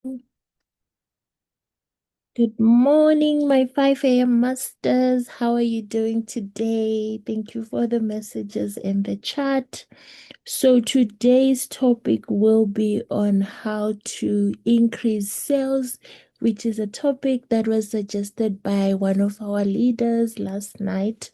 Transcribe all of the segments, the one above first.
Good morning, my 5 a.m. masters. How are you doing today? Thank you for the messages in the chat. So, today's topic will be on how to increase sales, which is a topic that was suggested by one of our leaders last night.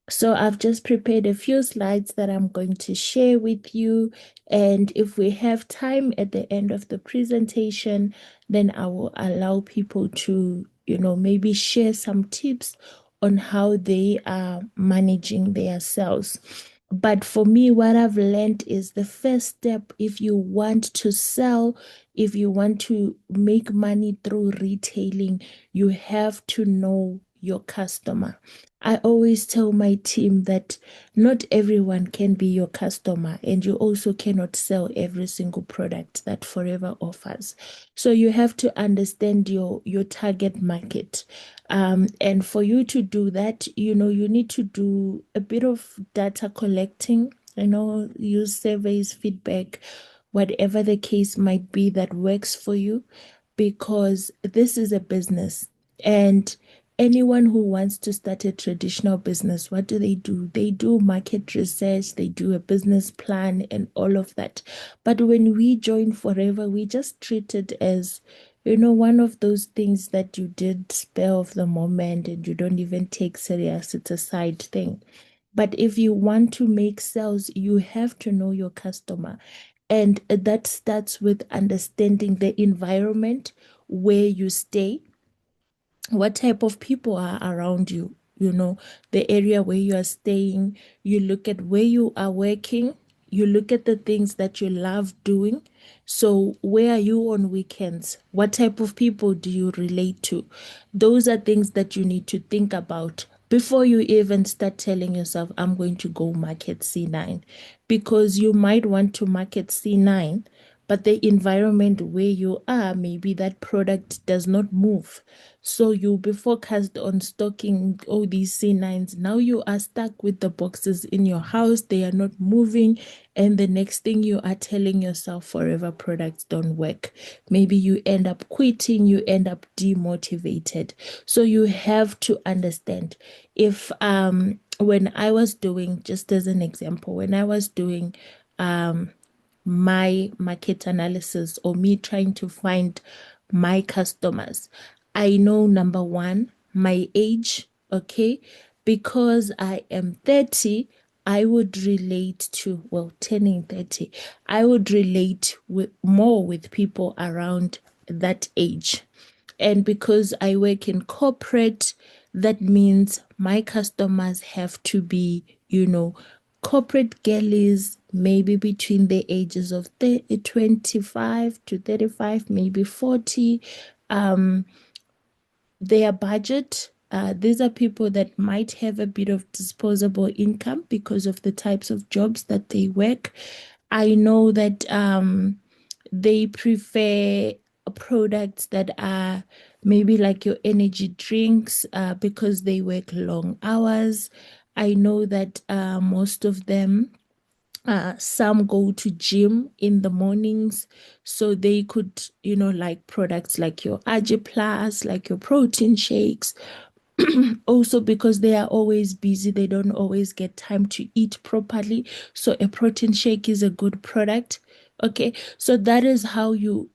So, I've just prepared a few slides that I'm going to share with you. And if we have time at the end of the presentation, then I will allow people to, maybe share some tips on how they are managing their sales. But for me, what I've learned is the first step if you want to sell, if you want to make money through retailing, you have to know your customer. I always tell my team that not everyone can be your customer, and you also cannot sell every single product that Forever offers. So you have to understand your target market. And for you to do that, you need to do a bit of data collecting, use surveys, feedback, whatever the case might be that works for you, because this is a business. And anyone who wants to start a traditional business, what do? They do market research, they do a business plan, and all of that. But when we join Forever, we just treat it as, one of those things that you did spur of the moment and you don't even take serious. It's a side thing. But if you want to make sales, you have to know your customer. And that starts with understanding the environment where you stay, what type of people are around you, the area where you are staying. You look at where you are working, you look at the things that you love doing. So where are you on weekends? What type of people do you relate to? Those are things that you need to think about before you even start telling yourself, I'm going to go market C9, because you might want to market C9, but the environment where you are, maybe that product does not move. So you'll be focused on stocking all these C9s. Now you are stuck with the boxes in your house, they are not moving. And the next thing you are telling yourself, Forever products don't work. Maybe you end up quitting, you end up demotivated. So you have to understand if when I was doing, just as an example, when I was doing my market analysis, or me trying to find my customers, I know number one, my age, okay? Because I am 30, I would relate to, well, turning 30, I would relate with more with people around that age. And because I work in corporate, that means my customers have to be, corporate girlies, maybe between the ages of 25 to 35, maybe 40. Um, their budget. These are people that might have a bit of disposable income because of the types of jobs that they work. I know that they prefer products that are maybe like your energy drinks because they work long hours. I know that most of them, some go to gym in the mornings, so they could, like products like your Ag Plus, like your protein shakes. Also, because they are always busy, they don't always get time to eat properly. So a protein shake is a good product. Okay, so that is how you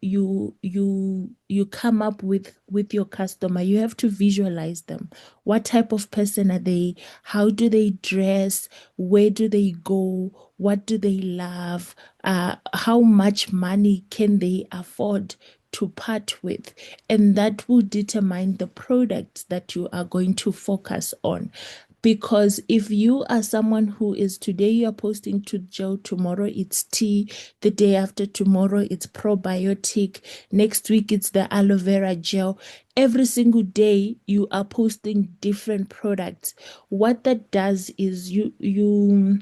come up with your customer. You have to visualize them. What type of person are they? How do they dress? Where do they go? What do they love? How much money can they afford to part with? And that will determine the products that you are going to focus on. Because if you are someone who is, today you're posting to gel, tomorrow it's tea, the day after tomorrow it's probiotic, next week it's the aloe vera gel, every single day you are posting different products. What that does is you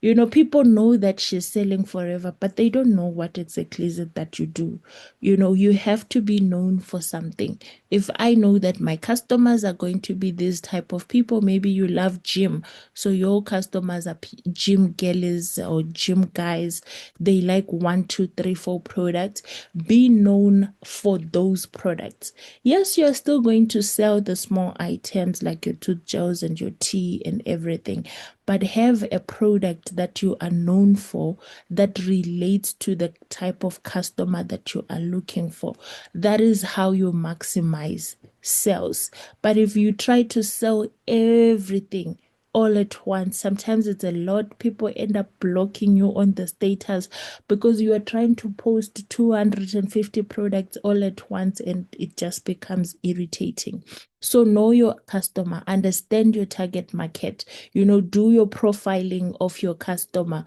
People know that she's selling forever, but they don't know what exactly is it that you do. You have to be known for something. If I know that my customers are going to be this type of people, maybe you love gym. So your customers are gym girls or gym guys. They like one, two, three, four products. Be known for those products. Yes, you're still going to sell the small items like your tooth gels and your tea and everything, but have a product that you are known for that relates to the type of customer that you are looking for. That is how you maximize sales. But if you try to sell everything all at once, sometimes it's a lot. People end up blocking you on the status because you are trying to post 250 products all at once and it just becomes irritating. So know your customer, understand your target market, do your profiling of your customer.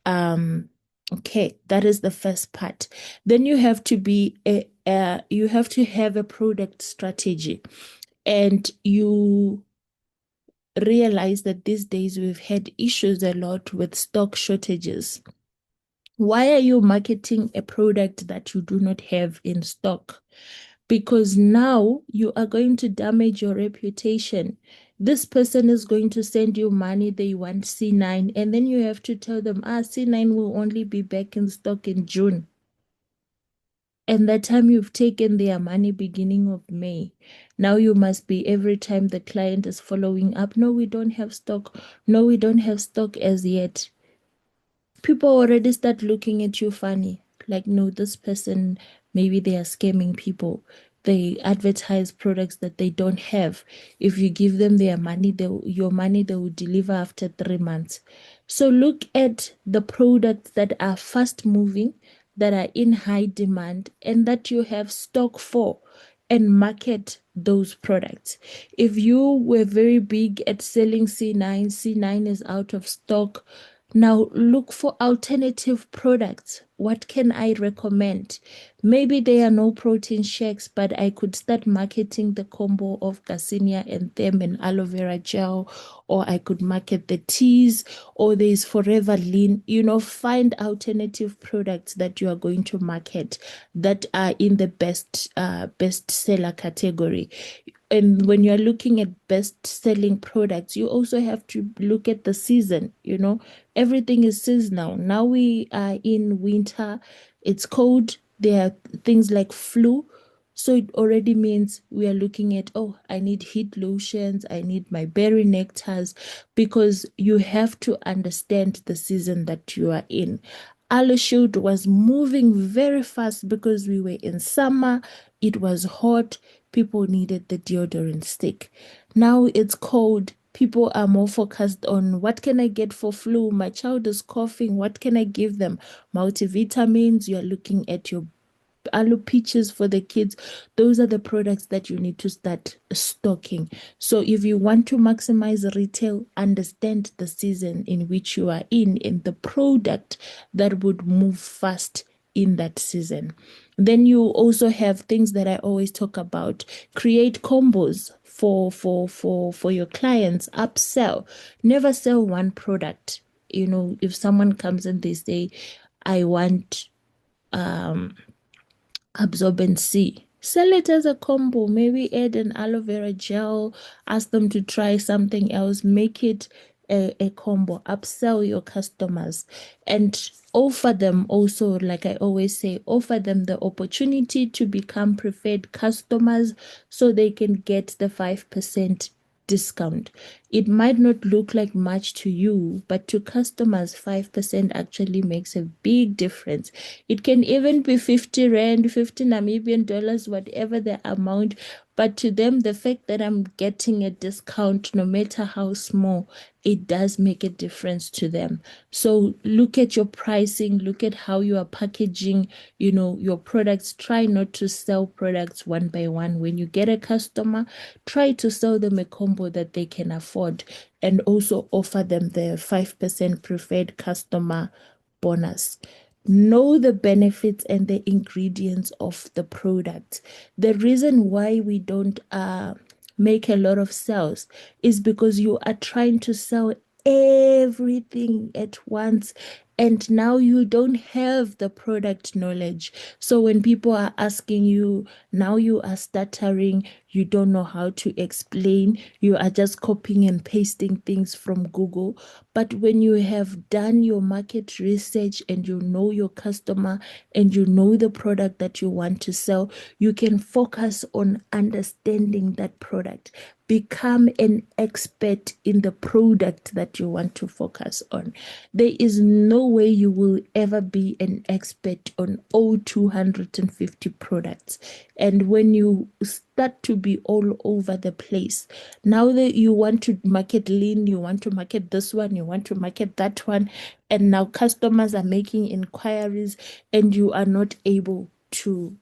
Um, okay, that is the first part. Then you have to have a product strategy, and you realize that these days we've had issues a lot with stock shortages. Why are you marketing a product that you do not have in stock? Because now you are going to damage your reputation. This person is going to send you money, they want C9, and then you have to tell them, C9 will only be back in stock in June. And that time you've taken their money beginning of May. Now you must be every time the client is following up. No, we don't have stock. No, we don't have stock as yet. People already start looking at you funny. Like, no, this person, maybe they are scamming people. They advertise products that they don't have. If you give them their money, your money they will deliver after 3 months. So look at the products that are fast moving, that are in high demand, and that you have stock for, and market those products. If you were very big at selling C9, C9 is out of stock. Now look for alternative products. What can I recommend? Maybe there are no protein shakes, but I could start marketing the combo of Garcinia and them and aloe vera gel, or I could market the teas, or there's Forever Lean. Find alternative products that you are going to market that are in the best seller category. And when you're looking at best selling products, you also have to look at the season. Everything is seasonal. Now we are in winter, it's cold, there are things like flu. So it already means we are looking at, oh, I need heat lotions, I need my berry nectars, because you have to understand the season that you are in. Shield was moving very fast because we were in summer, it was hot, people needed the deodorant stick. Now it's cold. People are more focused on what can I get for flu? My child is coughing. What can I give them? Multivitamins. You're looking at your aloe peaches for the kids. Those are the products that you need to start stocking. So if you want to maximize retail, understand the season in which you are in and the product that would move fast in that season. Then you also have things that I always talk about. Create combos for your clients, upsell. Never sell one product. If someone comes and they say, I want um absorbent C. Sell it as a combo. Maybe add an aloe vera gel, ask them to try something else, make it a combo, upsell your customers, and offer them also, like I always say, offer them the opportunity to become preferred customers so they can get the 5% discount. It might not look like much to you, but to customers, 5% actually makes a big difference. It can even be 50 Rand, 50 Namibian dollars, whatever the amount. But to them, the fact that I'm getting a discount, no matter how small, it does make a difference to them. So look at your pricing, look at how you are packaging, your products. Try not to sell products one by one. When you get a customer, try to sell them a combo that they can afford, and also offer them the 5% preferred customer bonus. Know the benefits and the ingredients of the product. The reason why we don't make a lot of sales is because you are trying to sell everything at once. And now you don't have the product knowledge. So when people are asking you, now you are stuttering, you don't know how to explain, you are just copying and pasting things from Google. But when you have done your market research and you know your customer and you know the product that you want to sell, you can focus on understanding that product. Become an expert in the product that you want to focus on. There is no way you will ever be an expert on all 250 products. And when you start to be all over the place, now that you want to market lean, you want to market this one, you want to market that one, and now customers are making inquiries and you are not able to,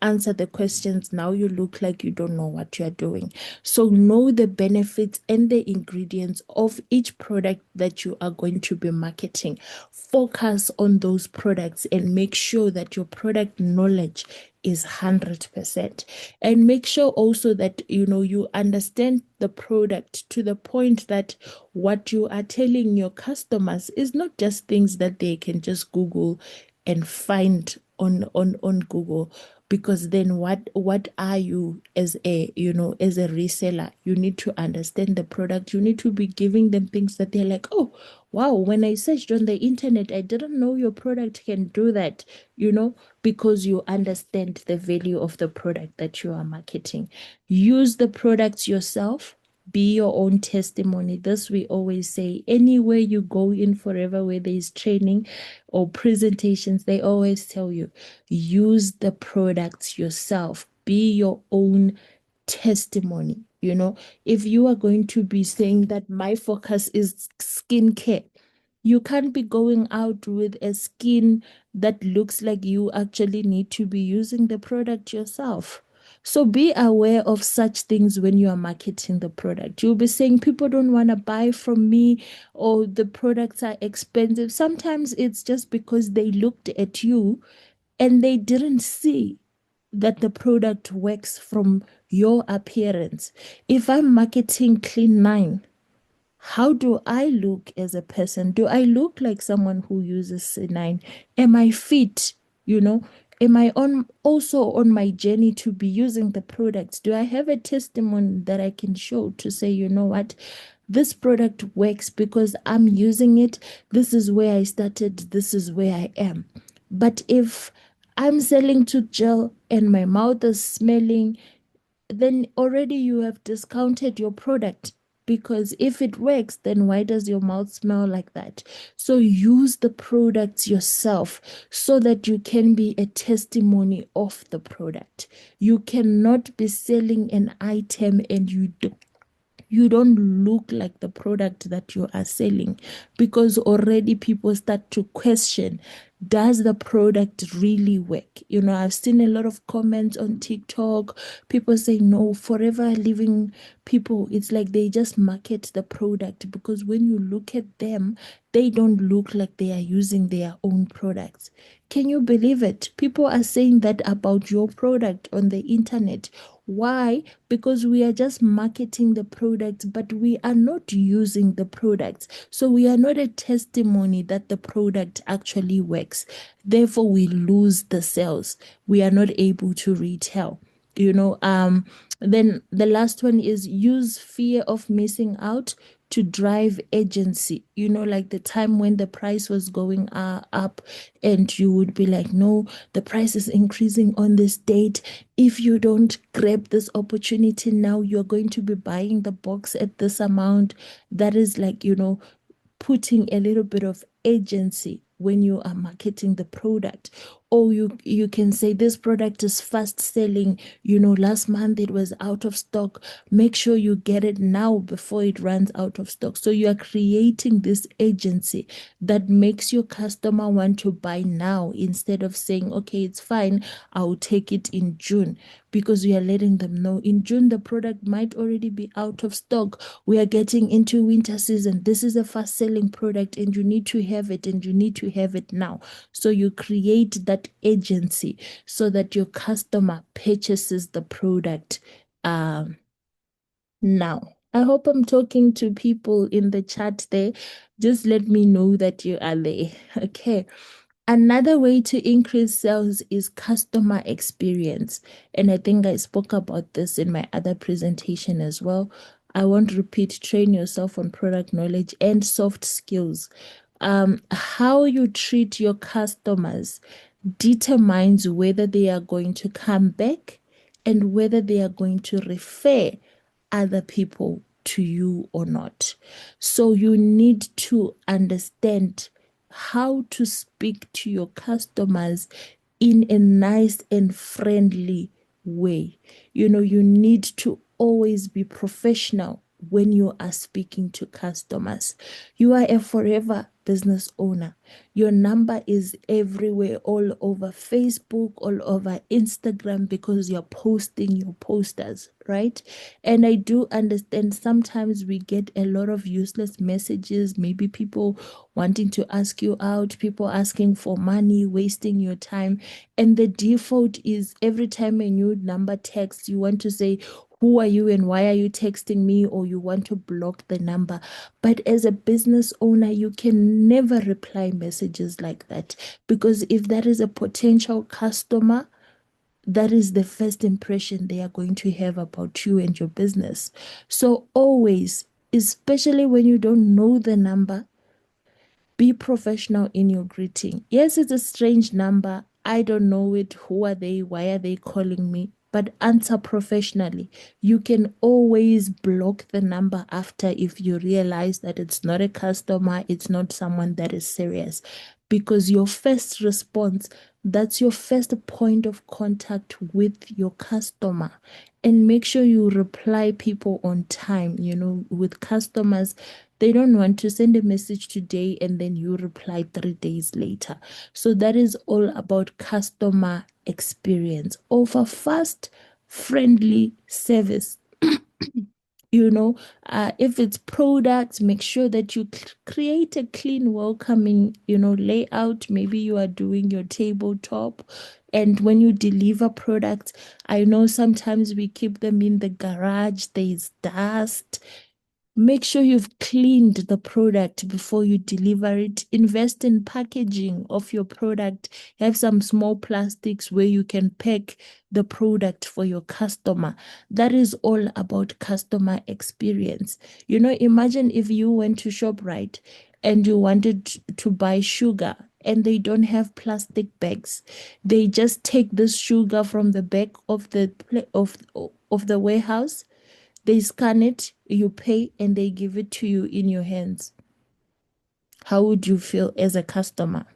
answer the questions. Now you look like you don't know what you're doing. So know the benefits and the ingredients of each product that you are going to be marketing. Focus on those products and make sure that your product knowledge is 100%. And make sure also that you understand the product to the point that what you are telling your customers is not just things that they can just Google and find on Google. Because then what are you as a reseller? You need to understand the product. You need to be giving them things that they're like, oh wow, when I searched on the internet, I didn't know your product can do that, because you understand the value of the product that you are marketing. Use the products yourself. Be your own testimony. This we always say. Anywhere you go in, forever where there is training or presentations, they always tell you, use the products yourself. Be your own testimony. If you are going to be saying that my focus is skincare, you can't be going out with a skin that looks like you actually need to be using the product yourself. So be aware of such things when you are marketing the product. You'll be saying people don't want to buy from me, or the products are expensive. Sometimes it's just because they looked at you and they didn't see that the product works from your appearance. If I'm marketing Clean 9, how do I look as a person? Do I look like someone who uses C9? Am I fit? You know, am I on also on my journey to be using the products? Do I have a testimony that I can show to say, you know what, this product works because I'm using it. This is where I started. This is where I am. But if I'm selling to gel and my mouth is smelling, then already you have discounted your product, because if it works, then why does your mouth smell like that? So use the products yourself so that you can be a testimony of the product. You cannot be selling an item and you don't look like the product that you are selling, because already people start to question, does the product really work? I've seen a lot of comments on TikTok, people saying, no, forever living people, it's like they just market the product, because when you look at them, they don't look like they are using their own products. Can you believe it? People are saying that about your product on the internet. Why? Because we are just marketing the product, but we are not using the products. So we are not a testimony that the product actually works. Therefore, we lose the sales. We are not able to retail. Then the last one is use fear of missing out to drive agency. Like the time when the price was going up, and you would be like, no, the price is increasing on this date. If you don't grab this opportunity now, you're going to be buying the box at this amount. That is like, putting a little bit of agency when you are marketing the product. Or you can say, this product is fast selling, last month it was out of stock, make sure you get it now before it runs out of stock. So you are creating this agency that makes your customer want to buy now, instead of saying, okay, it's fine, I'll take it in June, because we are letting them know in June the product might already be out of stock. We are getting into winter season. This is a fast selling product and you need to have it, and you need to have it now. So you create that agency so that your customer purchases the product now. I hope I'm talking to people in the chat there. Just let me know that you are there. Okay. Another way to increase sales is customer experience. And I think I spoke about this in my other presentation as well. I won't repeat, train yourself on product knowledge and soft skills. How you treat your customers determines whether they are going to come back and whether they are going to refer other people to you or not. So you need to understand how to speak to your customers in a nice and friendly way. You need to always be professional when you are speaking to customers. You are a forever business owner. Your number is everywhere, all over Facebook, all over Instagram, because you're posting your posters, right? And I do understand sometimes we get a lot of useless messages, maybe people wanting to ask you out, people asking for money, wasting your time. And the default is every time a new number texts, you want to say, who are you and why are you texting me? Or you want to block the number. But as a business owner, you can never reply messages like that, because if that is a potential customer, that is the first impression they are going to have about you and your business. So always, especially when you don't know the number, be professional in your greeting. Yes, it's a strange number. I don't know it. Who are they? Why are they calling me? But answer professionally. You can always block the number after if you realize that it's not a customer, it's not someone that is serious. Because your first response, that's your first point of contact with your customer. And make sure you reply people on time. With customers, they don't want to send a message today and then you reply 3 days later. So that is all about customer experience. Offer fast, friendly service. If it's products, make sure that you create a clean, welcoming, layout. Maybe you are doing your tabletop. And when you deliver products, I know sometimes we keep them in the garage, there's dust. Make sure you've cleaned the product before you deliver it. Invest in packaging of your product. Have some small plastics where you can pack the product for your customer. That is all about customer experience. Imagine if you went to ShopRite and you wanted to buy sugar and they don't have plastic bags. They just take this sugar from the back of the warehouse, they scan it, you pay, and they give it to you in your hands. How would you feel as a customer?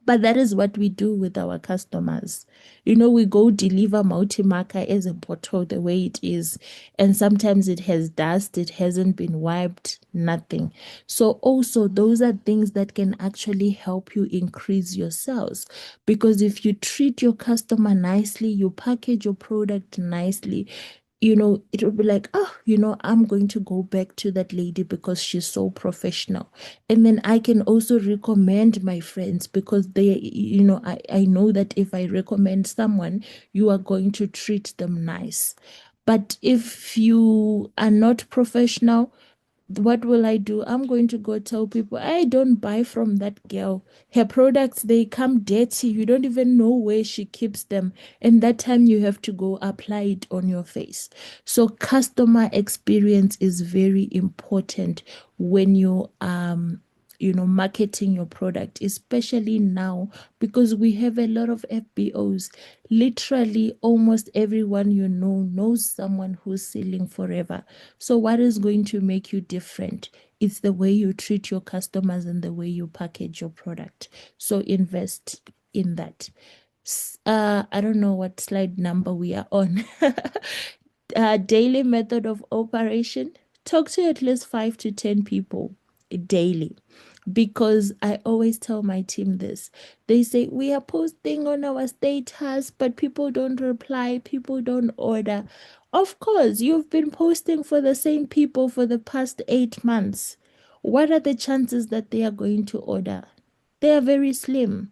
But that is what we do with our customers. We go deliver multi-marker as a bottle the way it is. And sometimes it has dust, it hasn't been wiped, nothing. So also those are things that can actually help you increase your sales. Because if you treat your customer nicely, you package your product nicely, it will be like, oh, I'm going to go back to that lady because she's so professional. And then I can also recommend my friends because I know that if I recommend someone, you are going to treat them nice. But if you are not professional, what will I do? I'm going to go tell people, I don't buy from that girl. Her products, they come dirty. You don't even know where she keeps them. And that time you have to go apply it on your face. So customer experience is very important when marketing your product, especially now because we have a lot of FBOs. Literally, almost everyone knows someone who's selling forever. So, what is going to make you different? It's the way you treat your customers and the way you package your product. So, invest in that. I don't know what slide number we are on. Daily method of operation. Talk to at least 5 to 10 people daily, because I always tell my team this. They say, we are posting on our status, but people don't reply, people don't order. Of course, you've been posting for the same people for the past 8 months. What are the chances that they are going to order? They are very slim.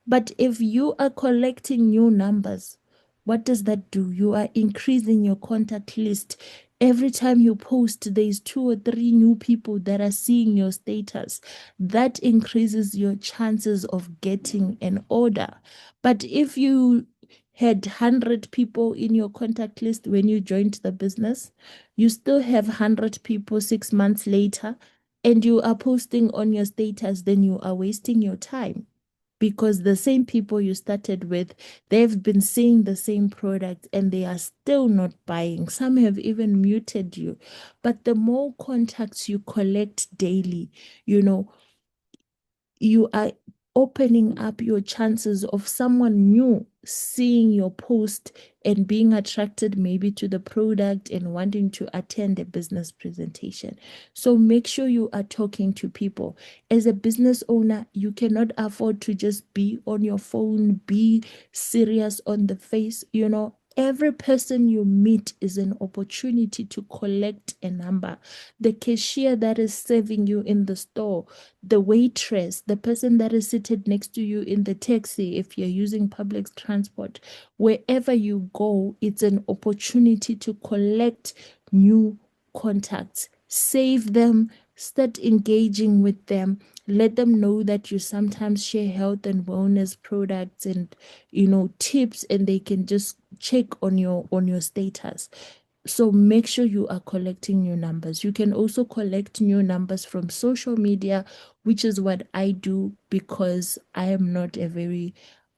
But if you are collecting new numbers, what does that do? You are increasing your contact list. Every time you post, there's two or three new people that are seeing your status. That increases your chances of getting an order. But if you had 100 people in your contact list when you joined the business, you still have 100 people 6 months later, and you are posting on your status, then you are wasting your time because the same people you started with, they've been seeing the same product and they are still not buying. Some have even muted you. But the more contacts you collect daily, you know, you are opening up your chances of someone new seeing your post and being attracted maybe to the product and wanting to attend a business presentation. So make sure you are talking to people. As a business owner, you cannot afford to just be on your phone, be serious on the face. Every person you meet is an opportunity to collect a number. The cashier that is serving you in the store, the waitress, the person that is seated next to you in the taxi, if you're using public transport, wherever you go, it's an opportunity to collect new contacts, save them, start engaging with them, let them know that you sometimes share health and wellness products and tips, and they can just check on your status. So make sure you are collecting new numbers. You can also collect new numbers from social media, which is what I do because I am not a very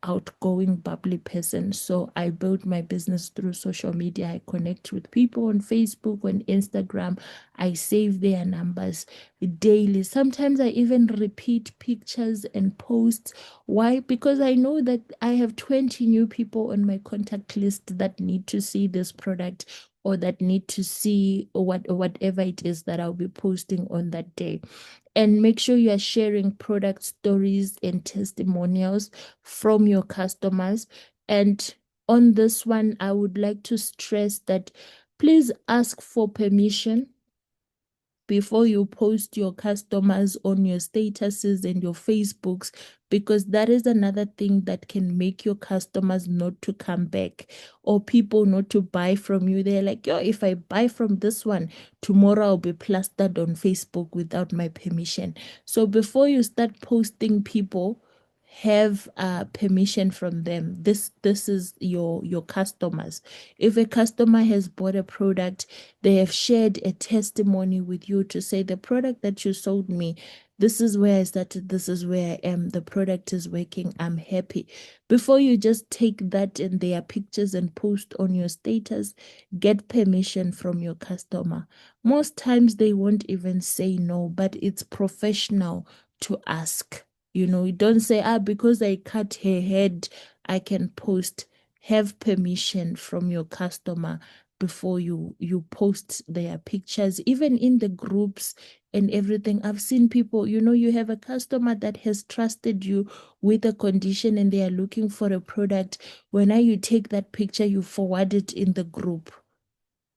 outgoing, bubbly person. So I build my business through social media. I connect with people on Facebook, on Instagram. I save their numbers daily. Sometimes I even repeat pictures and posts. Why? Because I know that I have 20 new people on my contact list that need to see this product or that need to see whatever it is that I'll be posting on that day. And make sure you are sharing product stories and testimonials from your customers. And on this one, I would like to stress that please ask for permission before you post your customers on your statuses and your Facebooks, because that is another thing that can make your customers not to come back or people not to buy from you. They're like, yo, if I buy from this one, tomorrow I'll be plastered on Facebook without my permission. So before you start posting people, have permission from them. This is your customers. If a customer has bought a product, they have shared a testimony with you to say the product that you sold me, this is where I started, this is where I am, the product is working, I'm happy. Before you just take that and their pictures and post on your status, get permission from your customer. Most times they won't even say no, but it's professional to ask. You don't say, because I cut her head, I can post. Have permission from your customer before you post their pictures, even in the groups and everything. I've seen people, you have a customer that has trusted you with a condition and they are looking for a product. When you take that picture, you forward it in the group.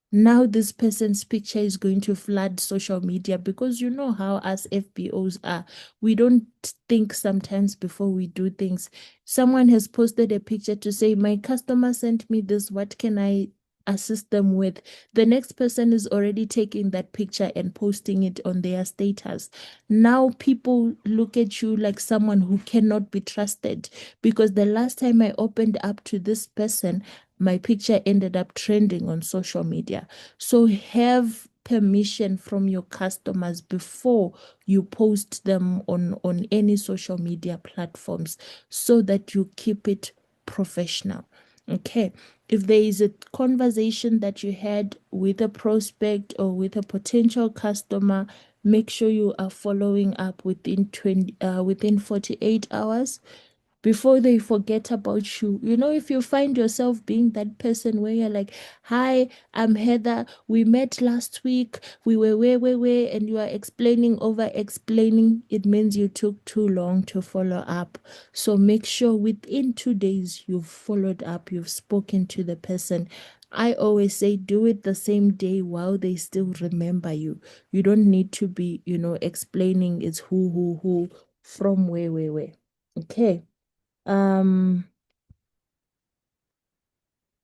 Now this person's picture is going to flood social media, because you know how us FBOs are. We don't think sometimes before we do things. Someone has posted a picture to say, my customer sent me this, what can I assist them with? The next person is already taking that picture and posting it on their status. Now people look at you like someone who cannot be trusted, because the last time I opened up to this person, my picture ended up trending on social media. So have permission from your customers before you post them on any social media platforms, so that you keep it professional. Okay. If there is a conversation that you had with a prospect or with a potential customer, make sure you are following up within 48 hours before they forget about you. If you find yourself being that person where you're like, hi, I'm Heather, we met last week, we were where, and you are explaining, over explaining, it means you took too long to follow up. So make sure within 2 days you've followed up, you've spoken to the person. I always say do it the same day while they still remember you. You don't need to be, explaining it's who from where. Okay. Um,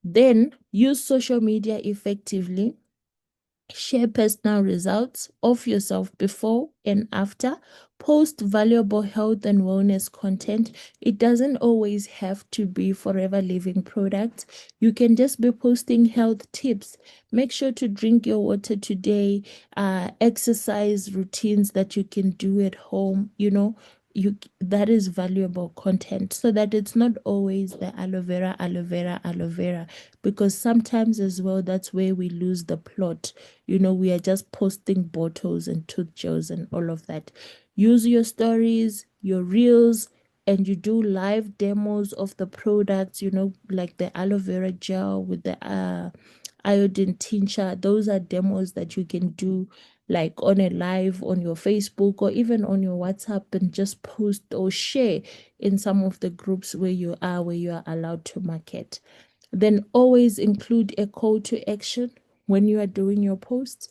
then use social media effectively. Share personal results of yourself before and after. Post valuable health and wellness content. It doesn't always have to be forever living products. You can just be posting health tips. Make sure to drink your water today, exercise routines that you can do at home, that is valuable content, so that it's not always the aloe vera, aloe vera, aloe vera, because sometimes as well that's where we lose the plot. We are just posting bottles and tooth gels and all of that. Use your stories, your reels, and you do live demos of the products, like the aloe vera gel with the iodine tincture. Those are demos that you can do like on a live on your Facebook or even on your WhatsApp, and just post or share in some of the groups where you are allowed to market. Then always include a call to action when you are doing your posts.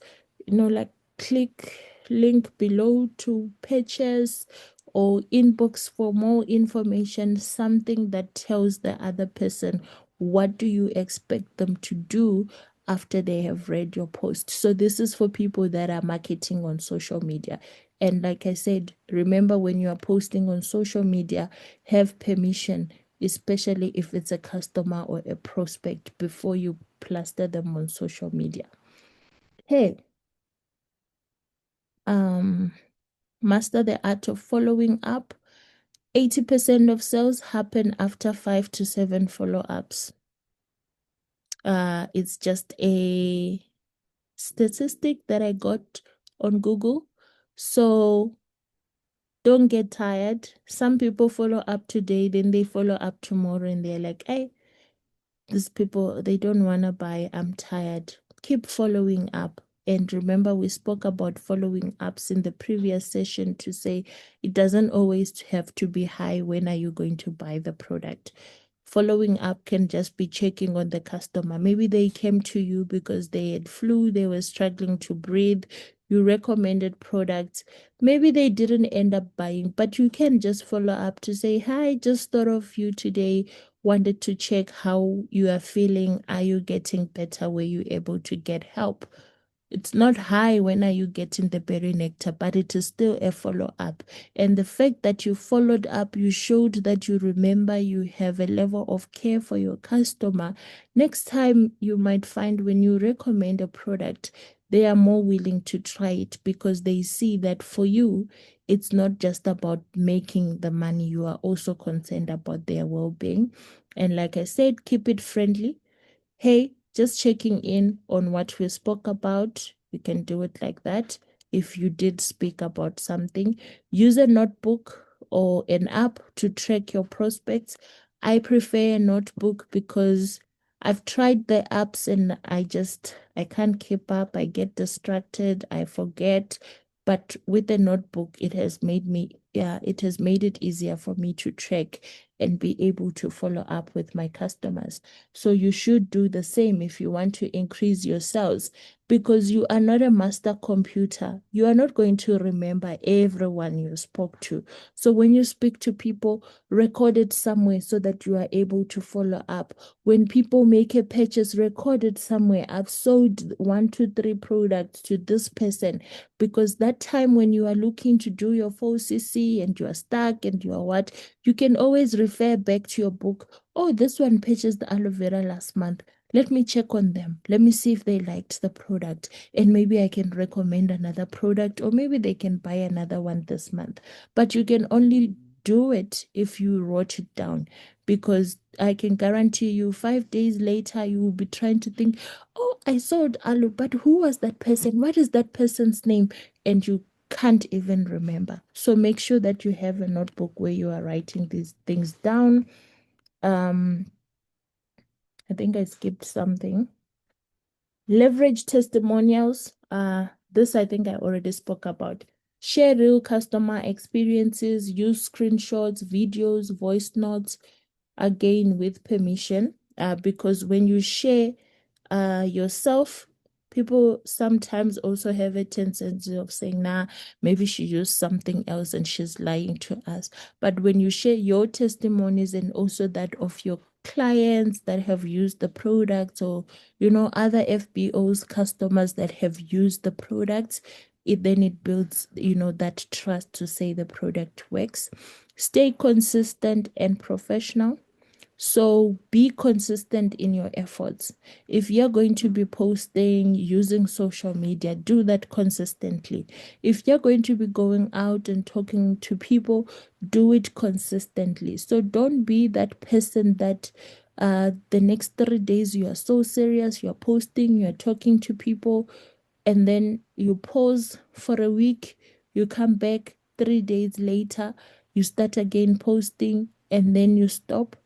Like click link below to purchase or inbox for more information, something that tells the other person what do you expect them to do after they have read your post. So this is for people that are marketing on social media. And like I said, remember when you are posting on social media, have permission, especially if it's a customer or a prospect, before you plaster them on social media. Hey, um, master the art of following up. 80% of sales happen after 5 to 7 follow-ups. It's just a statistic that I got on Google. So don't get tired. Some people follow up today, then they follow up tomorrow, and they're like, hey, these people, they don't want to buy. I'm tired. Keep following up. And remember, we spoke about following ups in the previous session to say it doesn't always have to be high. When are you going to buy the product? Following up can just be checking on the customer. Maybe they came to you because they had flu, they were struggling to breathe. You recommended products. Maybe they didn't end up buying, but you can just follow up to say, hi, just thought of you today. Wanted to check how you are feeling. Are you getting better? Were you able to get help? It's not high when are you getting the berry nectar, but it is still a follow-up. And the fact that you followed up, you showed that you remember, you have a level of care for your customer. Next time, you might find when you recommend a product, they are more willing to try it because they see that for you, it's not just about making the money. You are also concerned about their well-being. And like I said, keep it friendly. Hey, just checking in on what we spoke about. You can do it like that. If you did speak about something, use a notebook or an app to track your prospects. I prefer a notebook because I've tried the apps and I can't keep up. I get distracted, I forget. But with a notebook, it has made it easier for me to track and be able to follow up with my customers. So you should do the same if you want to increase your sales, because you are not a master computer. You are not going to remember everyone you spoke to. So when you speak to people, record it somewhere so that you are able to follow up. When people make a purchase, record it somewhere. I've sold 1, 2, 3 products to this person, because that time when you are looking to do your 4CC and you are stuck and you are what, you can always refer back to your book. Oh, this one purchased the aloe vera last month. Let me check on them. Let me see if they liked the product. And maybe I can recommend another product, or maybe they can buy another one this month. But you can only do it if you wrote it down, because I can guarantee you 5 days later, you will be trying to think, oh, I sold aloe, but who was that person? What is that person's name? And you can't even remember. So make sure that you have a notebook where you are writing these things down. I think I skipped something. Leverage testimonials. This I think I already spoke about. Share real customer experiences, use screenshots, videos, voice notes, again with permission. Because when you share yourself, people sometimes also have a tendency of saying, nah, maybe she used something else and she's lying to us. But when you share your testimonies and also that of your clients that have used the products, or other FBOs, customers that have used the products, it builds that trust to say the product works. Stay consistent and professional. So be consistent in your efforts. If you're going to be posting using social media, do that consistently. If you're going to be going out and talking to people, do it consistently. So don't be that person that the next 3 days you are so serious, you're posting, you're talking to people, and then you pause for a week, you come back 3 days later, you start again posting, and then you stop.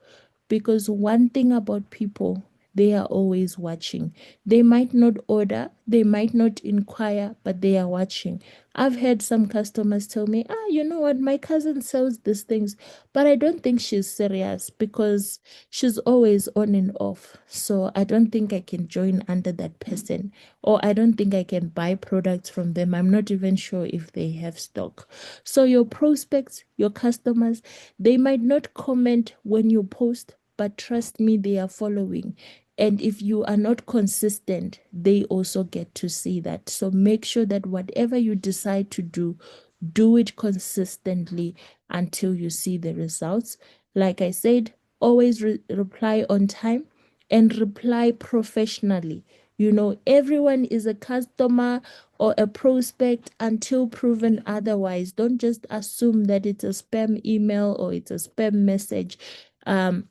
Because one thing about people, they are always watching. They might not order, they might not inquire, but they are watching. I've had some customers tell me, you know what, my cousin sells these things, but I don't think she's serious because she's always on and off. So I don't think I can join under that person, or I don't think I can buy products from them. I'm not even sure if they have stock. So your prospects, your customers, they might not comment when you post, but trust me, they are following. And if you are not consistent, they also get to see that. So make sure that whatever you decide to do, do it consistently until you see the results. Like I said, always reply on time and reply professionally. Everyone is a customer or a prospect until proven otherwise. Don't just assume that it's a spam email or it's a spam message. Um,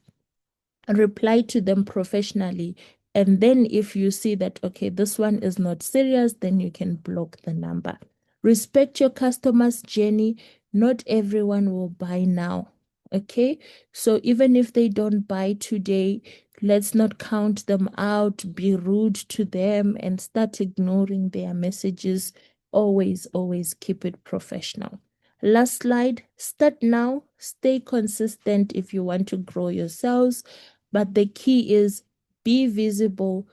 Reply to them professionally. And then if you see that, okay, this one is not serious, then you can block the number. Respect your customer's journey. Not everyone will buy now. Okay. So even if they don't buy today, let's not count them out, be rude to them, and start ignoring their messages. Always, always keep it professional. Last slide, start now, stay consistent if you want to grow your sales. But the key is be visible,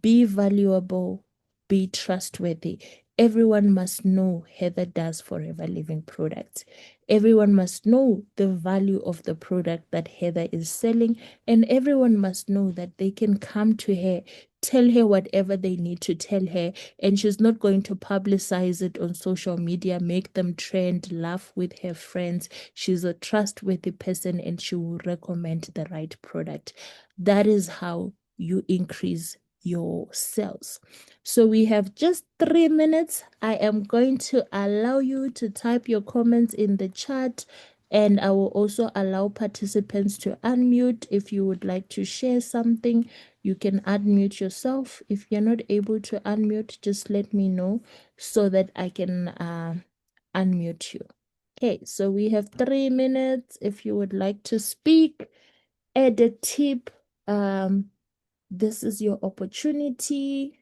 be valuable, be trustworthy. Everyone must know Heather does Forever Living products. Everyone must know the value of the product that Heather is selling, and everyone must know that they can come to her, tell her whatever they need to tell her, and she's not going to publicize it on social media, make them trend, laugh with her friends. She's a trustworthy person and she will recommend the right product. That is how you increase your sales. So we have just 3 minutes. I am going to allow you to type your comments in the chat, and I will also allow participants to unmute. If you would like to share something, you can unmute yourself. If you're not able to unmute, just let me know so that I can unmute you. Okay, so we have 3 minutes. If you would like to speak, add a tip. This is your opportunity.